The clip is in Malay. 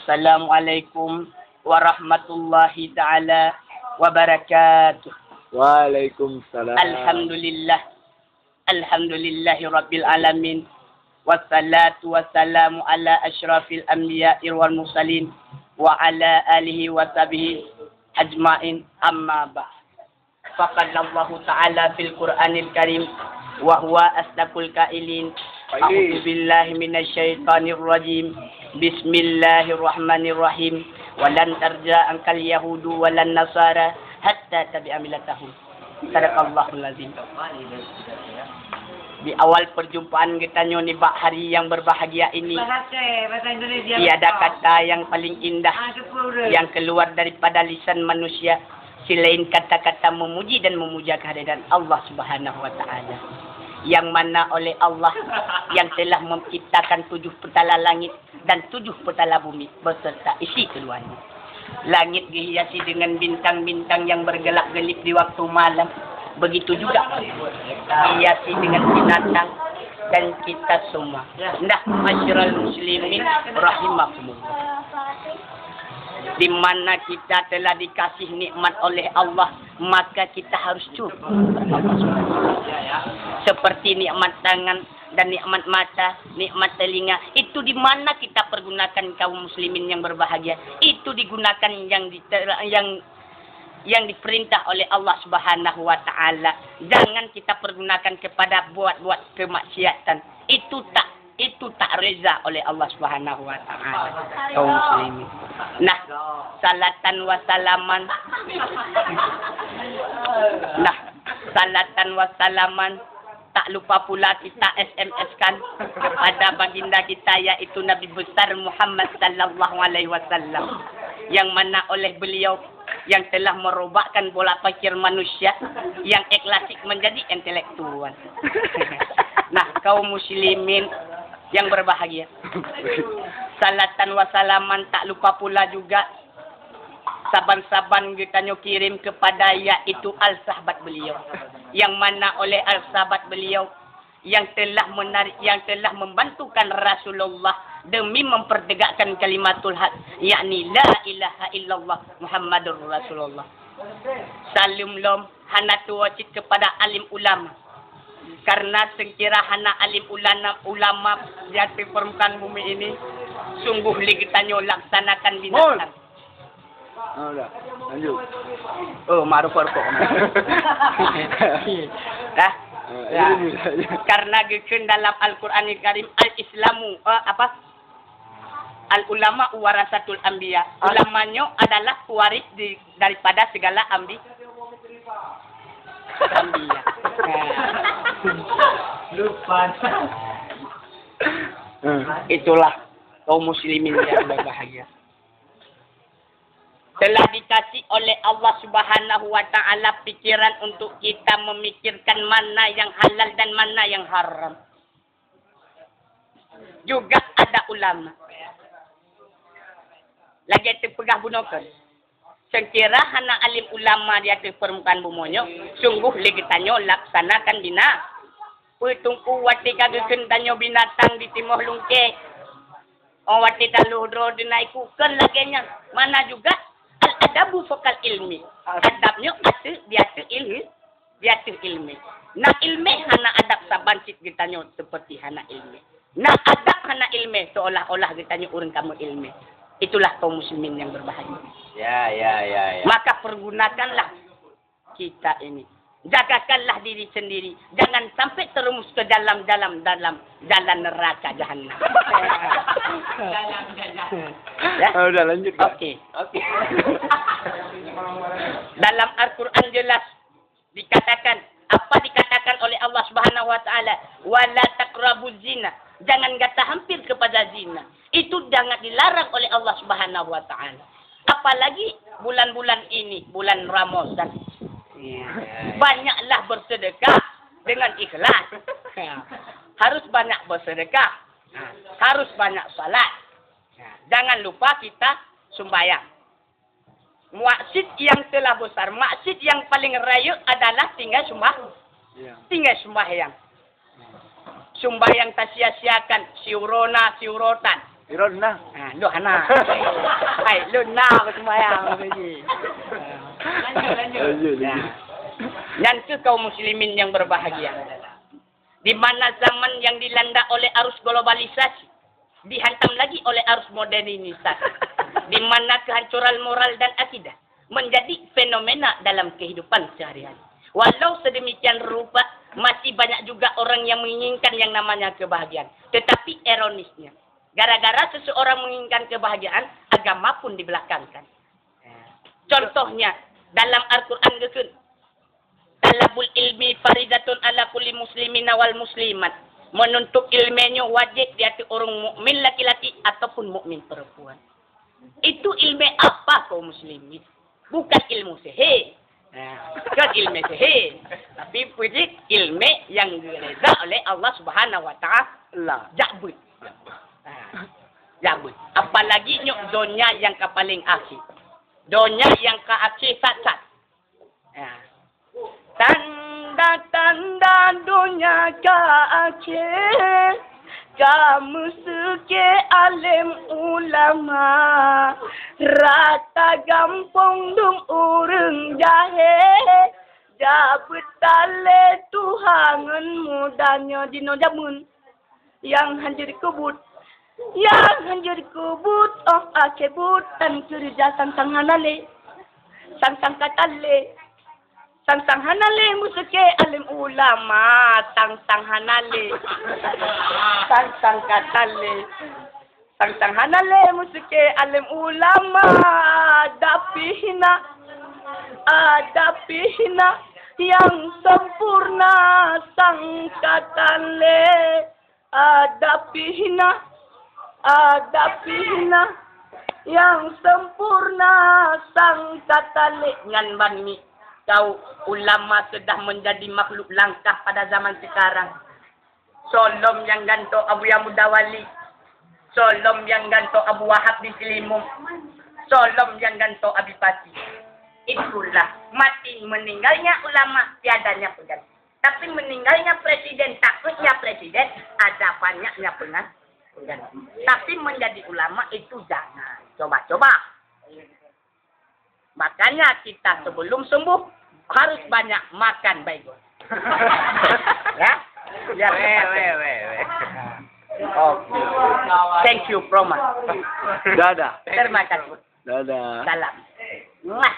Assalamualaikum warahmatullahi ta'ala wabarakatuh. Waalaikumsalam. Alhamdulillah. Alhamdulillahi rabbil alamin. Wassalatu wassalamu ala asyrafil anbiya'i wal mursalin wa ala alihi wa sahbihi ajma'in, amma ba'd. Faqadallahu ta'ala fil Qur'anil Karim wa huwa asdaqul qailin. A'udzu billahi minasyaitonir rajim. Bismillahirrahmanirrahim. Walan tarja angkal yahudu walan nasara hatta tabi'a millatahum. Sadaqallahul azim. Di awal perjumpaan kita di hari yang berbahagia ini, tiada kata yang paling indah yang keluar daripada lisan manusia selain kata-kata memuji dan memuja kehadiran Allah Subhanahu wa taala, yang mana oleh Allah yang telah menciptakan 7 petala langit dan 7 petala bumi beserta isi keduanya. Langit dihiasi dengan bintang-bintang yang bergelap-gelip di waktu malam. Begitu juga dihiasi dengan binatang dan kita semua. Nah, masyarul muslimin rahimakumullah. Di mana kita telah dikasih nikmat oleh Allah, maka kita harus syukur. Seperti nikmat tangan dan nikmat mata, nikmat telinga, itu di mana kita pergunakan kaum muslimin yang berbahagia. Itu digunakan yang diperintah oleh Allah Subhanahu wa taala. Jangan kita pergunakan kepada buat kemaksiatan. Itu tak reza oleh Allah Subhanahu wa taala, kaum muslimin. Nah, salatan wa salaman tak lupa pula kita SMS-kan kepada baginda kita, yaitu Nabi besar Muhammad sallallahu alaihi wasallam, yang mana oleh beliau yang telah merubahkan pola pikir manusia yang klasik menjadi intelektual. Nah, kaum muslimin yang berbahagia, salatan wa salaman tak lupa pula juga saban-saban kita kirim kepada yaitu al-sahabat beliau, yang mana oleh al-sahabat beliau yang telah membantukan Rasulullah demi mempertegakkan kalimatul haq, yakni la ilaha illallah Muhammadur Rasulullah. Salim lom hanatu wajib kepada alim ulama, karena sekira hana alim ulama di permukaan bumi ini sungguh ligitanyo laksanakan binatang. Oh, udah. Lanjut. Oh, maruf kok. Dah. Ya. Karena dalam Al-Qur'anil Karim al-Islamu al-ulama warasatul anbiya. Ulamanya adalah pewaris daripada segala anbiya. Lupa. Itulah kaum muslimin yang berbahagia. Telah dikasih oleh Allah Subhanahu wa taala pikiran untuk kita memikirkan mana yang halal dan mana yang haram. Juga ada ulama lagi terpegah bunokan. Sekira hana alim ulama di atas permukaan bumonyo, sungguh legitanyo laksanakan dina. Uitungku wati kageken tanyo binatang di timur lungke. O wati taluhdro dinaiku kan lagenya. Mana juga al-adabu fokal ilmi. Adabnya di atas ilmi. Nah, ilmi hana adab sabancit gitanyo seperti hana ilmi. Nah, adab hana ilmi seolah-olah gitanyo urang kamu ilmi. Itulah kaum muslimin yang berbahagia. Ya. Maka pergunakanlah kita ini. Jagakanlah diri sendiri. Jangan sampai terumus ke dalam jalan neraka jahanam. Ya? Oh, udah lanjut. Oke. Dalam Al-Quran jelas dikatakan, apa dikatakan oleh Allah Subhanahu wa taala, wala taqrabuz zina. Jangan kata hampir kepada zina. Itu jangan dilarang oleh Allah Subhanahu wa taala. Apalagi bulan-bulan ini, bulan Ramadan. Banyaklah bersedekah dengan ikhlas. Harus banyak bersedekah. Harus banyak salat. Jangan lupa kita sembahyang. Maksud yang telah besar, maksud yang paling raya adalah tinggal sembahyang. Sembahyang tak sia-siakan, siurotan. Iron na. Lu hana. Hai, lu na bersemayang lagi. Lanjut. Dan ke kaum muslimin yang berbahagia. Di mana zaman yang dilanda oleh arus globalisasi, dihantam lagi oleh arus modernisasi, di mana kehancuran moral dan akidah menjadi fenomena dalam kehidupan sehari-hari. Walau sedemikian rupa, masih banyak juga orang yang menginginkan yang namanya kebahagiaan. Tetapi ironisnya, gara-gara seseorang menginginkan kebahagiaan, agama pun dibelakangkan. Contohnya, dalam Al-Quran gekun, talabul ilmi faridatun ala kulli muslimin wal muslimat. Menuntut ilmunya wajib di atas orang mukmin laki-laki ataupun mukmin perempuan. Itu ilmu apa kaum muslimin? Bukan ilmu sihir. Bukan ilmu sihir. Tapi puji ilmu yang direza oleh Allah Subhanahu wa taala. Jabut. Jabut. Apalagi nyok dunia yang ke paling akhir. Dunia yang ke akhir sat-sat. Tanda-tanda dunia ke akhir, kamu suke alim ulama, rata gampang dum urang jahe, jabetale Tuhangan mudanya dino jamun, yang hancur kubut, oh akebut dan kerja sang hanale, sang katale. Sang hanale musuke alim ulama, sang hanale. Sang katale. Sang hanale musuke alim ulama, adapihina yang sempurna sang katale. Adapihina yang sempurna sang katale. Ngan banmi. Kau ulama sudah menjadi makhluk langkah pada zaman sekarang. Solom yang ganto Abu Yamudawali. Solom yang ganto Abu Wahab di Selimum. Solom yang ganto Abi Pati. Itulah mati meninggalnya ulama tiadanya pengganti. Tapi meninggalnya presiden, takutnya presiden ada banyaknya pengganti. Tapi menjadi ulama itu jangan. Coba-coba. Makanya kita sebelum sembuh harus banyak makan baik. Ya? Ya. Okay. Thank you, Proma. Dadah. Terima kasih. Dadah. Salam. Mwah.